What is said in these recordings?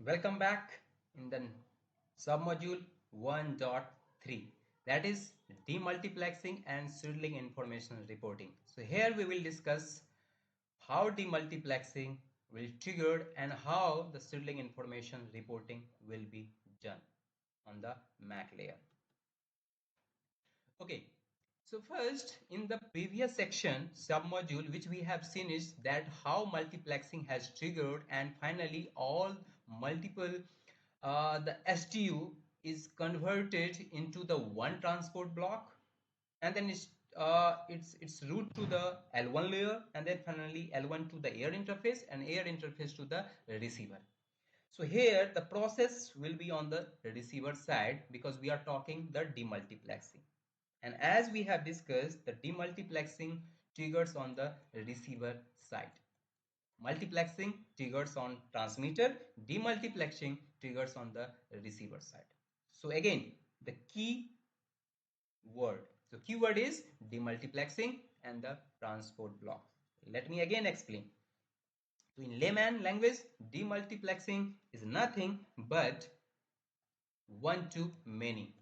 Welcome back in the submodule 1.3, that is demultiplexing and serial information reporting. So here we will discuss how demultiplexing will trigger and how the serial information reporting will be done on the MAC layer. Okay, so first in the previous section submodule which we have seen is that how multiplexing has triggered, and finally all multiple the SDU is converted into the one transport block, and then it's route to the L1 layer, and then finally L1 to the air interface and air interface to the receiver. So here the process will be on the receiver side because we are talking the demultiplexing. And as we have discussed, the demultiplexing triggers on the receiver side. Multiplexing triggers on transmitter, demultiplexing triggers on the receiver side. So again, the key word. So keyword is demultiplexing and the transport block. Let me again explain. So in layman language, demultiplexing is nothing but one to many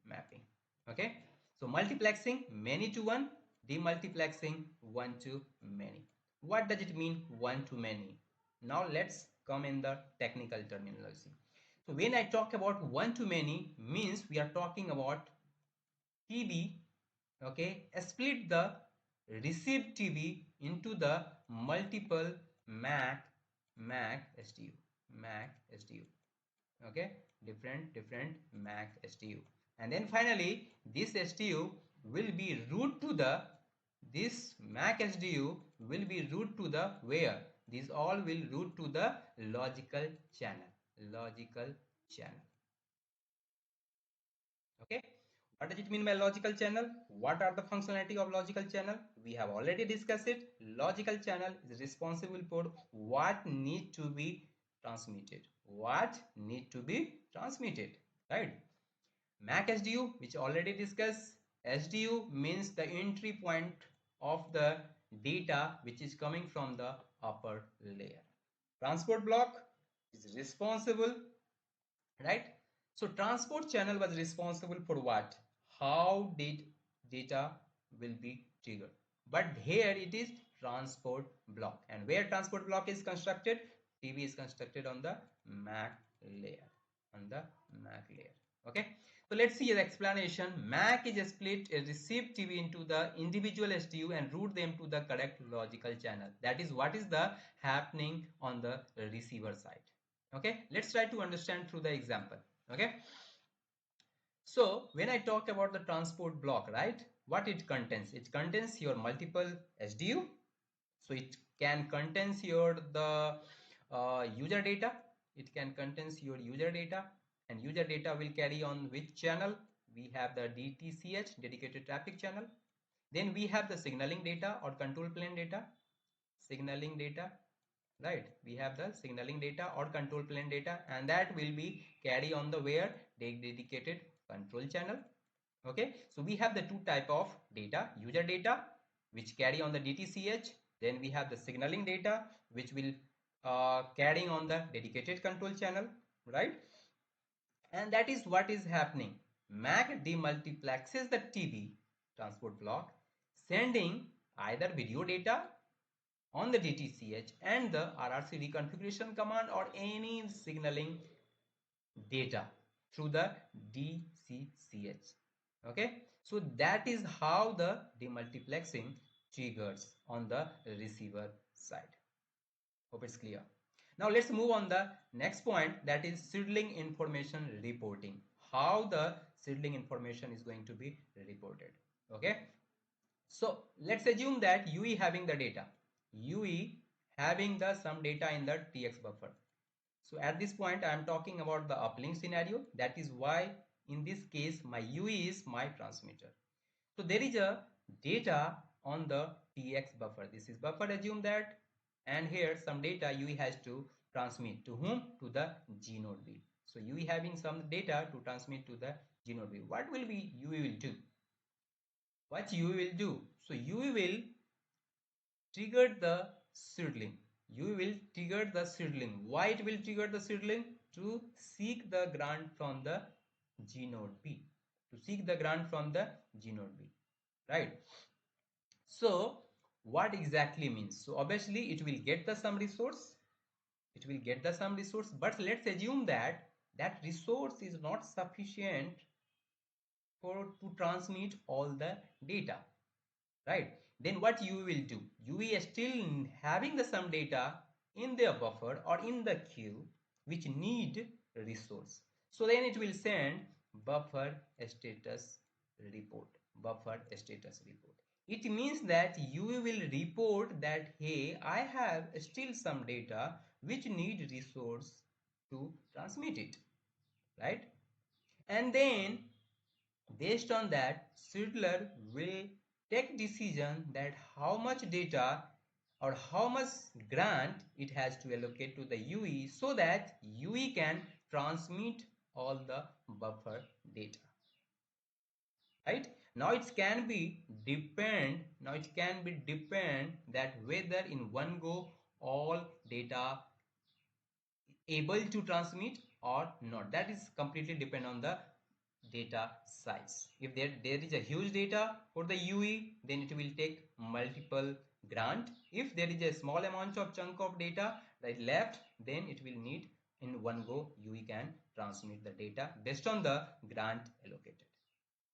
mapping, okay. So multiplexing many to one, demultiplexing one to many. What does it mean one to many? Now let's come in the technical terminology. So when I talk about one to many, means we are talking about TB, okay, split the received TB into the multiple MAC SDU, okay, different MAC SDU, and then finally this SDU will be route to the this MAC SDU will be route to the where these all will route to the logical channel. Okay, what does it mean by logical channel? What are the functionality of logical channel? We have already discussed it. Logical channel is responsible for what need to be transmitted, right? MAC SDU, which already discussed. SDU means the entry point of the data which is coming from the upper layer. Transport block is responsible, right? So transport channel was responsible for what? How did data will be triggered? But here it is transport block, and where transport block is constructed, TB is constructed on the MAC layer, Okay, so let's see the explanation. MAC is a split a received TB into the individual SDU and route them to the correct logical channel. That is what is the happening on the receiver side. Okay, let's try to understand through the example. Okay, so when I talk about the transport block, right, what it contains? It contains your multiple SDU. So it can contains your the user data. It can contains your user data, and user data will carry on which channel? We have the DTCH, dedicated traffic channel. Then we have the signaling data or control plane data, signaling data, right? We have the signaling data or control plane data, and that will be carry on the where dedicated control channel. Okay, so we have the two type of data: user data which carry on the DTCH, then we have the signaling data which will carrying on the dedicated control channel, right? And that is what is happening. MAC demultiplexes the TB transport block, sending either video data on the DTCH and the RRC reconfiguration command or any signaling data through the DCCH. Okay, so that is how the demultiplexing triggers on the receiver side. Hope it's clear. Now let's move on the next point, that is seedling information reporting. How the seedling information is going to be reported. Okay, so let's assume that UE having the data, UE having the some data in the TX buffer. So at this point I am talking about the uplink scenario. That is why in this case my UE is my transmitter. So there is a data on the TX buffer. This is buffer, assume that, and here some data UE has to transmit to whom? To the G node B. So UE having some data to transmit to the G node B. What will be UE will do? What UE will do? So UE will trigger the seedling. You will trigger the seedling. Why it will trigger the seedling? To seek the grant from the G node B. To seek the grant from the G node B. Right. So what exactly means? So obviously it will get the some resource. It will get the some resource, but let's assume that that resource is not sufficient for to transmit all the data, right? Then what you will do, you will still having the some data in the buffer or in the queue which need resource. So then it will send buffer status report. Buffer status report. It means that you will report that, hey, I have still some data which need resource to transmit it, right? And then based on that, Seedler will take decision that how much data or how much grant it has to allocate to the UE so that UE can transmit all the buffer data. Right? Now it can be depend that whether in one go all data able to transmit or not. That is completely depend on the data size. If there is a huge data for the UE, then it will take multiple grant. If there is a small amount of chunk of data right left, then it will need in one go UE can transmit the data based on the grant allocated.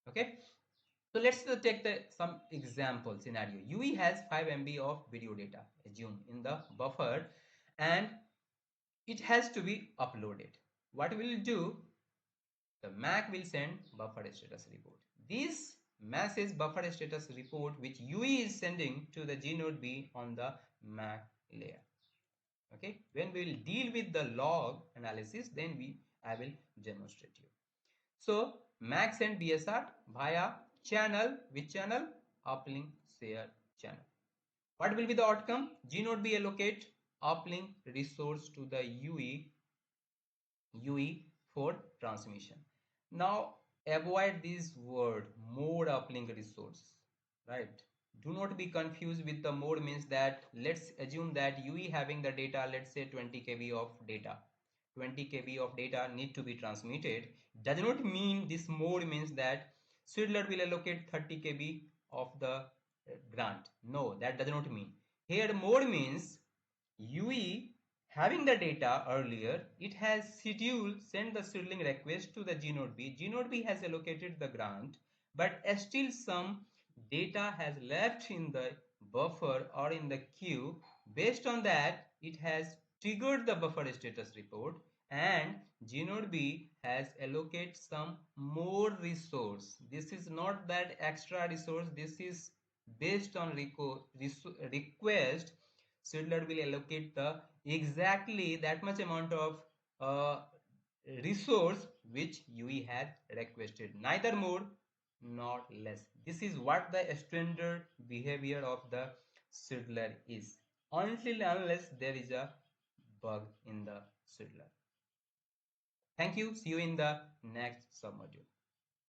Okay. So let's take some example scenario. UE has 5 MB of video data, assume, in the buffer, and it has to be uploaded. What will do? The Mac will send buffer status report. This message buffer status report which UE is sending to the G node B on the Mac layer. Okay, when we will deal with the log analysis, then I will demonstrate you. So Mac send BSR via channel. Which channel? Uplink share channel. What will be the outcome? G node B allocate uplink resource to the UE for transmission. Now avoid this word mode uplink resource, right? Do not be confused with the mode means that let's assume that UE having the data, let's say 20 KB of data. 20 KB of data need to be transmitted. Does not mean this mode means that Swidler will allocate 30 KB of the grant. No, that does not mean. Here mode means UE having the data earlier, it has scheduled send the scheduling request to the G node B. G node B has allocated the grant, but still some data has left in the buffer or in the queue. Based on that, it has triggered the buffer status report, and G node B has allocated some more resource. This is not that extra resource. This is based on request. Schedler will allocate the exactly that much amount of resource which UE had requested, neither more nor less. This is what the standard behavior of the scheduler is, until unless there is a bug in the scheduler. Thank you. See you in the next submodule.